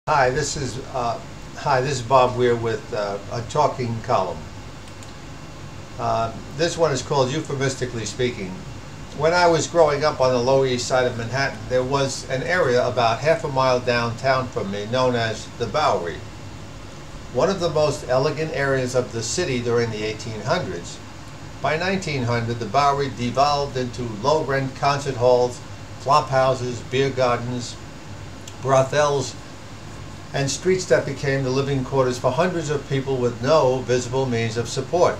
Hi, this is Bob Weir with a talking column. This one is called Euphemistically Speaking. When I was growing up on the Lower East Side of Manhattan, there was an area about half a mile downtown from me known as the Bowery. One of the most elegant areas of the city during the 1800s. By 1900, the Bowery devolved into low-rent concert halls, flop houses, beer gardens, brothels, and streets that became the living quarters for hundreds of people with no visible means of support.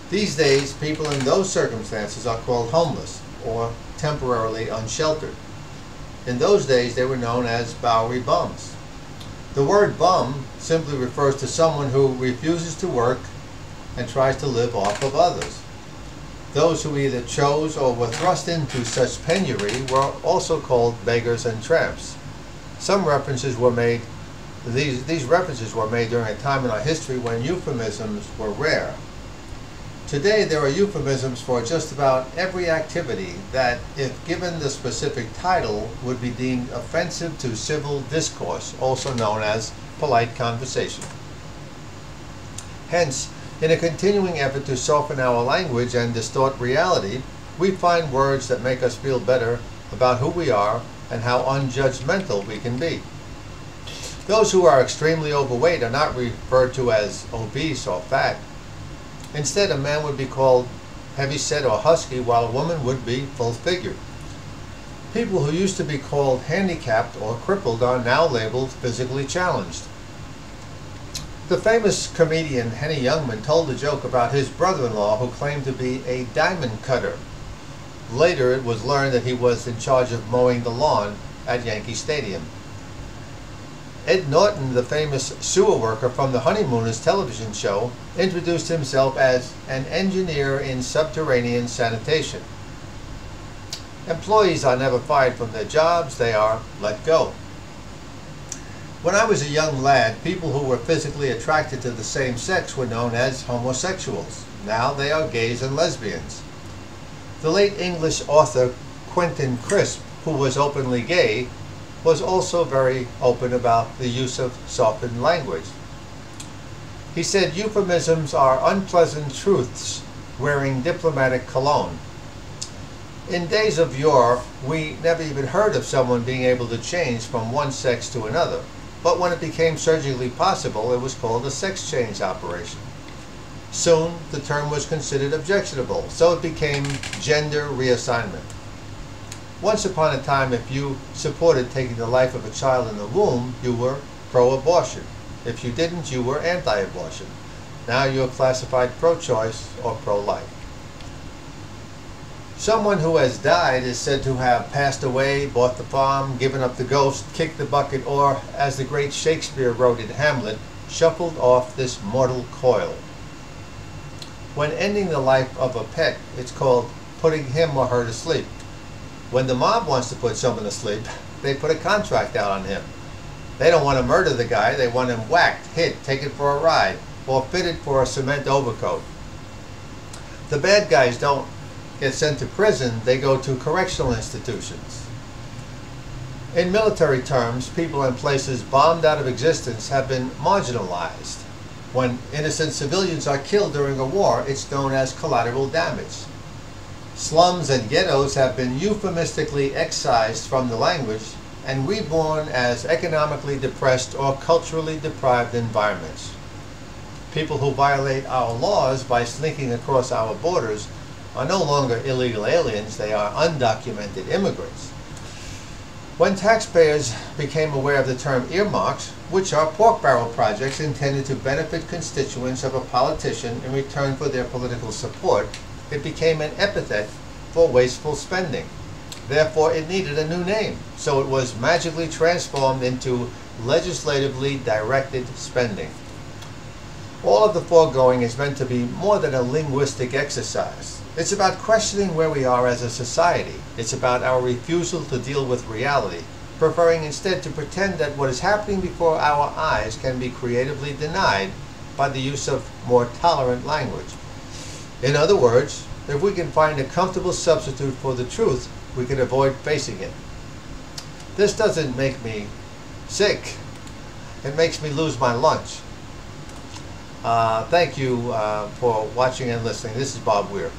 These days, people in those circumstances are called homeless or temporarily unsheltered. In those days, they were known as Bowery bums. The word bum simply refers to someone who refuses to work and tries to live off of others. Those who either chose or were thrust into such penury were also called beggars and tramps. Some references were made, these references were made during a time in our history when euphemisms were rare. Today there are euphemisms for just about every activity that, if given the specific title, would be deemed offensive to civil discourse, also known as polite conversation. Hence, in a continuing effort to soften our language and distort reality, we find words that make us feel better about who we are and how unjudgmental we can be. Those who are extremely overweight are not referred to as obese or fat. Instead, a man would be called heavy-set or husky, while a woman would be full-figured. People who used to be called handicapped or crippled are now labeled physically challenged. The famous comedian Henny Youngman told a joke about his brother-in-law who claimed to be a diamond cutter. Later, it was learned that he was in charge of mowing the lawn at Yankee Stadium. Ed Norton, the famous sewer worker from the Honeymooners television show, introduced himself as an engineer in subterranean sanitation. Employees are never fired from their jobs, they are let go. When I was a young lad, people who were physically attracted to the same sex were known as homosexuals. Now they are gays and lesbians. The late English author Quentin Crisp, who was openly gay, was also very open about the use of softened language. He said euphemisms are unpleasant truths wearing diplomatic cologne. In days of yore, we never even heard of someone being able to change from one sex to another, but when it became surgically possible, it was called a sex change operation. Soon, the term was considered objectionable, so it became gender reassignment. Once upon a time, if you supported taking the life of a child in the womb, you were pro-abortion. If you didn't, you were anti-abortion. Now you are classified pro-choice or pro-life. Someone who has died is said to have passed away, bought the farm, given up the ghost, kicked the bucket, or, as the great Shakespeare wrote in Hamlet, shuffled off this mortal coil. When ending the life of a pet, it's called putting him or her to sleep. When the mob wants to put someone to sleep, they put a contract out on him. They don't want to murder the guy, they want him whacked, hit, taken for a ride, or fitted for a cement overcoat. The bad guys don't get sent to prison, they go to correctional institutions. In military terms, people and places bombed out of existence have been marginalized. When innocent civilians are killed during a war, it's known as collateral damage. Slums and ghettos have been euphemistically excised from the language and reborn as economically depressed or culturally deprived environments. People who violate our laws by sneaking across our borders are no longer illegal aliens, they are undocumented immigrants. When taxpayers became aware of the term earmarks, which are pork barrel projects intended to benefit constituents of a politician in return for their political support, it became an epithet for wasteful spending. Therefore, it needed a new name, so it was magically transformed into legislatively directed spending. All of the foregoing is meant to be more than a linguistic exercise. It's about questioning where we are as a society. It's about our refusal to deal with reality, preferring instead to pretend that what is happening before our eyes can be creatively denied by the use of more tolerant language. In other words, if we can find a comfortable substitute for the truth, we can avoid facing it. This doesn't make me sick. It makes me lose my lunch. Thank you for watching and listening. This is Bob Weir.